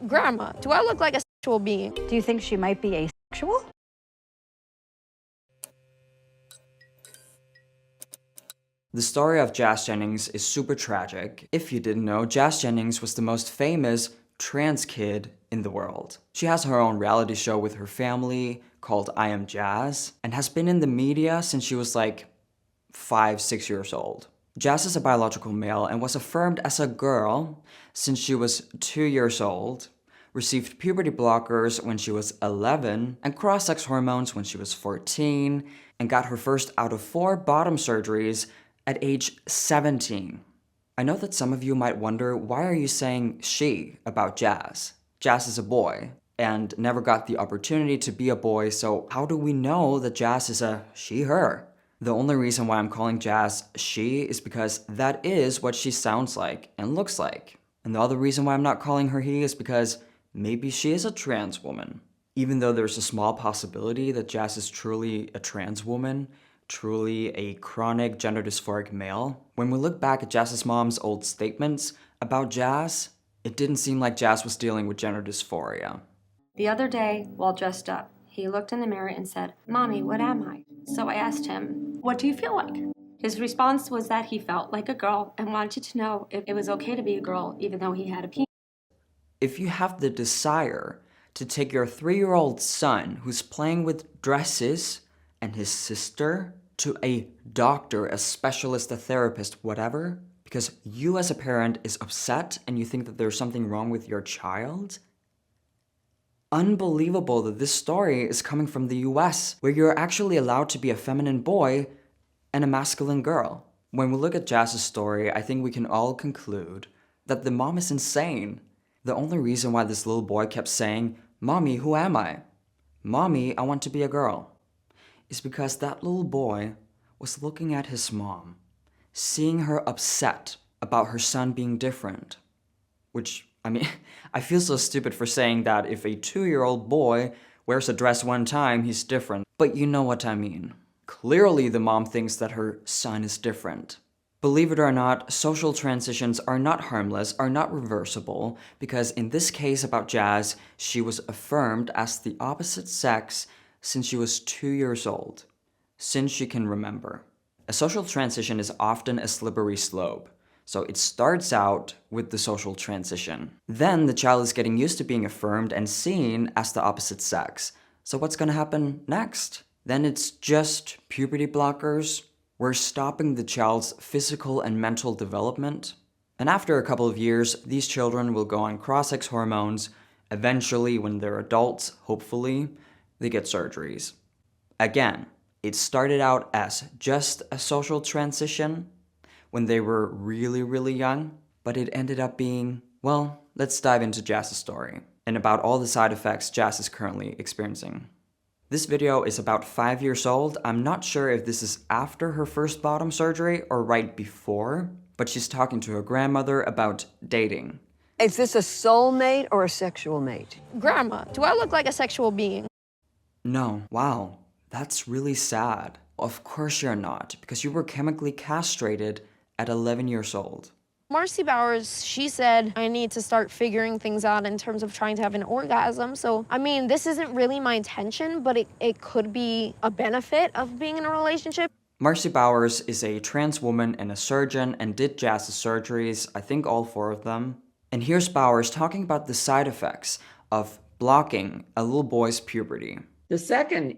Grandma, do I look like a sexual being? Do you think she might be asexual? The story of Jazz Jennings is super tragic. If you didn't know, Jazz Jennings was the most famous trans kid in the world. She has her own reality show with her family called I Am Jazz and has been in the media since she was like 5-6 years old. Jazz is a biological male and was affirmed as a girl since she was 2 years old, received puberty blockers when she was 11, and cross-sex hormones when she was 14, and got her first out of 4 bottom surgeries at age 17. I know that some of you might wonder, why are you saying she about Jazz? Jazz is a boy and never got the opportunity to be a boy, so how do we know that Jazz is a she/her? The only reason why I'm calling Jazz she is because that is what she sounds like and looks like. And the other reason why I'm not calling her he is because maybe she is a trans woman. Even though there's a small possibility that Jazz is truly a trans woman, truly a chronic gender dysphoric male, when we look back at Jazz's mom's old statements about Jazz, it didn't seem like Jazz was dealing with gender dysphoria. The other day, while dressed up, he looked in the mirror and said, "Mommy, what am I?" So I asked him, "What do you feel like?" His response was that he felt like a girl and wanted to know if it was okay to be a girl even though he had a penis. If you have the desire to take your 3-year-old son who's playing with dresses and his sister to a doctor, a specialist, a therapist, whatever, because you as a parent is upset and you think that there's something wrong with your child, unbelievable that this story is coming from the US, where you're actually allowed to be a feminine boy and a masculine girl. When we look at Jazz's story, I think we can all conclude that the mom is insane. The only reason why this little boy kept saying, "Mommy, who am I? Mommy, I want to be a girl," is because that little boy was looking at his mom, seeing her upset about her son being different. Which, I mean, I feel so stupid for saying that if a 2-year-old boy wears a dress one time, he's different. But you know what I mean. Clearly the mom thinks that her son is different. Believe it or not, social transitions are not harmless, are not reversible, because in this case about Jazz, she was affirmed as the opposite sex since she was 2 years old, since she can remember. A social transition is often a slippery slope. So it starts out with the social transition. Then the child is getting used to being affirmed and seen as the opposite sex. So what's gonna happen next? Then it's just puberty blockers. We're stopping the child's physical and mental development. And after a couple of years, these children will go on cross-sex hormones. Eventually, when they're adults, hopefully, they get surgeries. Again, it started out as just a social transition when they were really, really young, but it ended up being, well, let's dive into Jazz's story and about all the side effects Jazz is currently experiencing. This video is about 5 years old. I'm not sure if this is after her first bottom surgery or right before, but she's talking to her grandmother about dating. Is this a soulmate or a sexual mate? Grandma, do I look like a sexual being? No, wow, that's really sad. Of course you're not, because you were chemically castrated at 11 years old. Marcy Bowers, she said, I need to start figuring things out in terms of trying to have an orgasm. So, I mean, this isn't really my intention, but it could be a benefit of being in a relationship. Marcy Bowers is a trans woman and a surgeon and did Jazz's surgeries, I think all 4 of them. And here's Bowers talking about the side effects of blocking a little boy's puberty. The second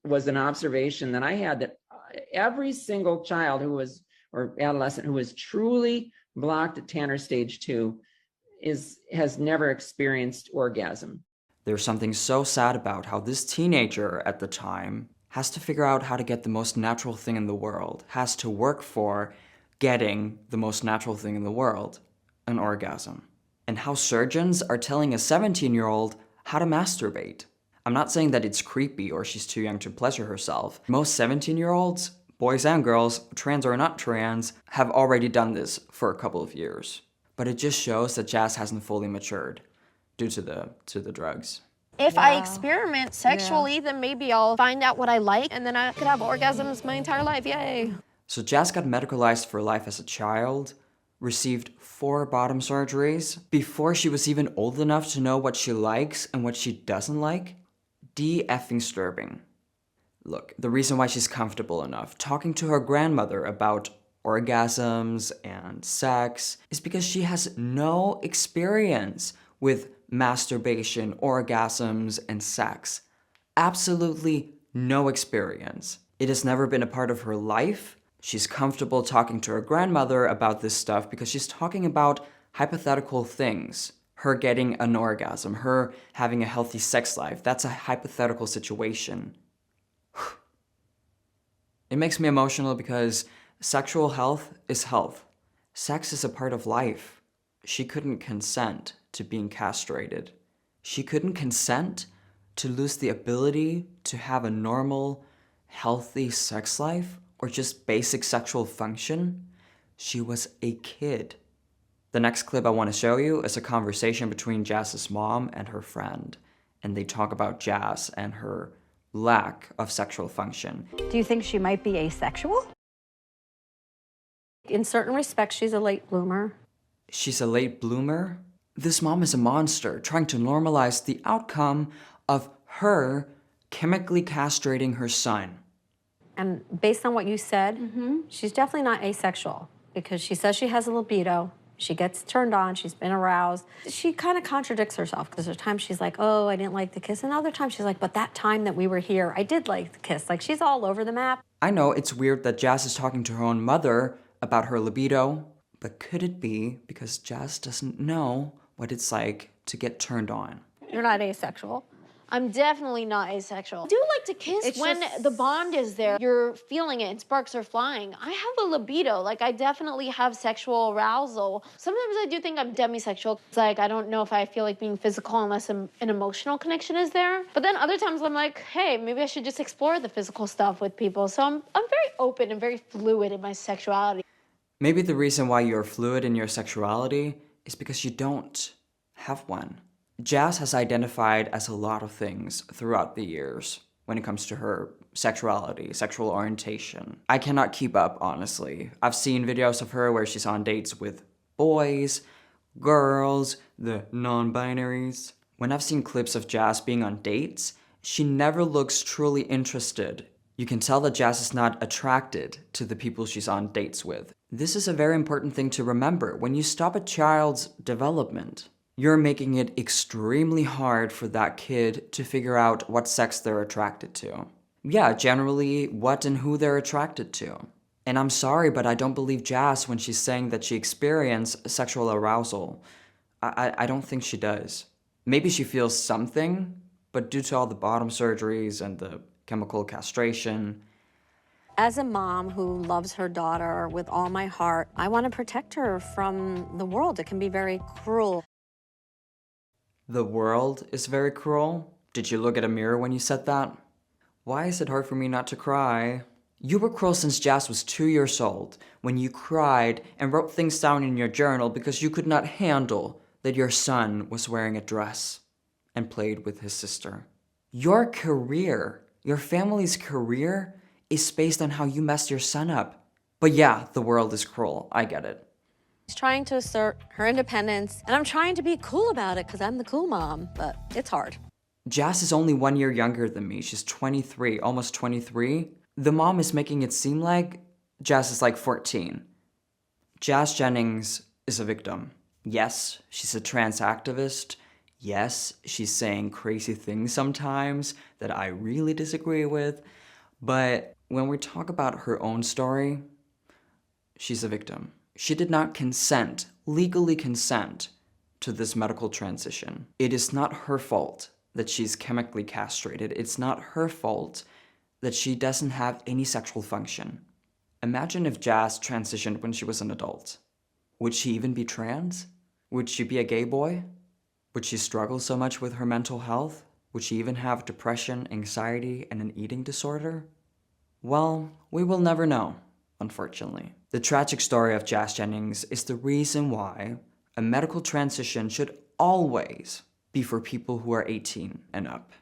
was an observation that I had that every single child who was, or adolescent who was truly blocked at Tanner stage 2 has never experienced orgasm. There's something so sad about how this teenager at the time has to figure out how to get the most natural thing in the world, has to work for getting the most natural thing in the world, an orgasm. And how surgeons are telling a 17-year-old how to masturbate. I'm not saying that it's creepy or she's too young to pleasure herself. Most 17-year-olds, boys and girls, trans or not trans, have already done this for a couple of years. But it just shows that Jazz hasn't fully matured due to the drugs. If I experiment sexually, then maybe I'll find out what I like, and then I could have orgasms my entire life, yay. So Jazz got medicalized for life as a child, received 4 bottom surgeries before she was even old enough to know what she likes and what she doesn't like? D-effing disturbing. Look, the reason why she's comfortable enough talking to her grandmother about orgasms and sex is because she has no experience with masturbation, orgasms, and sex. Absolutely no experience. It has never been a part of her life. She's comfortable talking to her grandmother about this stuff because she's talking about hypothetical things. Her getting an orgasm, her having a healthy sex life. That's a hypothetical situation. It makes me emotional because sexual health is health. Sex is a part of life. She couldn't consent to being castrated. She couldn't consent to lose the ability to have a normal, healthy sex life or just basic sexual function. She was a kid. The next clip I want to show you is a conversation between Jazz's mom and her friend, and they talk about Jazz and her lack of sexual function. Do you think she might be asexual? In certain respects, she's a late bloomer. She's a late bloomer? This mom is a monster trying to normalize the outcome of her chemically castrating her son. And based on what you said, she's definitely not asexual because she says she has a libido. She gets turned on, she's been aroused. She kind of contradicts herself because there's times she's like, oh, I didn't like the kiss. And other times she's like, but that time that we were here, I did like the kiss. Like, she's all over the map. I know it's weird that Jazz is talking to her own mother about her libido, but could it be because Jazz doesn't know what it's like to get turned on? You're not asexual. I'm definitely not asexual. I do like to kiss It's when just- the bond is there. You're feeling it and sparks are flying. I have a libido. Like, I definitely have sexual arousal. Sometimes I do think I'm demisexual. It's like, I don't know if I feel like being physical unless an emotional connection is there. But then other times I'm like, hey, maybe I should just explore the physical stuff with people. So I'm very open and very fluid in my sexuality. Maybe the reason why you're fluid in your sexuality is because you don't have one. Jazz has identified as a lot of things throughout the years when it comes to her sexuality, sexual orientation. I cannot keep up, honestly. I've seen videos of her where she's on dates with boys, girls, the non-binaries. When I've seen clips of Jazz being on dates, she never looks truly interested. You can tell that Jazz is not attracted to the people she's on dates with. This is a very important thing to remember. When you stop a child's development, you're making it extremely hard for that kid to figure out what sex they're attracted to. Yeah, generally what and who they're attracted to. And I'm sorry, but I don't believe Jazz when she's saying that she experienced sexual arousal. I don't think she does. Maybe she feels something, but due to all the bottom surgeries and the chemical castration. As a mom who loves her daughter with all my heart, I want to protect her from the world. It can be very cruel. The world is very cruel? Did you look at a mirror when you said that? Why is it hard for me not to cry? You were cruel since Jazz was 2 years old, when you cried and wrote things down in your journal because you could not handle that your son was wearing a dress and played with his sister. Your career, your family's career, is based on how you messed your son up. But yeah, the world is cruel. I get it. She's trying to assert her independence, and I'm trying to be cool about it because I'm the cool mom, but it's hard. Jazz is only 1 year younger than me. She's 23, almost 23. The mom is making it seem like Jazz is like 14. Jazz Jennings is a victim. Yes, she's a trans activist. Yes, she's saying crazy things sometimes that I really disagree with. But when we talk about her own story, she's a victim. She did not consent, legally consent, to this medical transition. It is not her fault that she's chemically castrated. It's not her fault that she doesn't have any sexual function. Imagine if Jazz transitioned when she was an adult. Would she even be trans? Would she be a gay boy? Would she struggle so much with her mental health? Would she even have depression, anxiety, and an eating disorder? Well, we will never know, unfortunately. The tragic story of Jazz Jennings is the reason why a medical transition should always be for people who are 18 and up.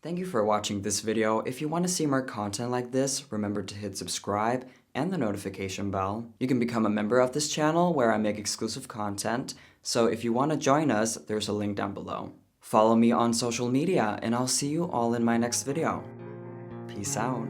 Thank you for watching this video. If you want to see more content like this, remember to hit subscribe and the notification bell. You can become a member of this channel where I make exclusive content, so if you want to join us, there's a link down below. Follow me on social media, and I'll see you all in my next video. Peace out.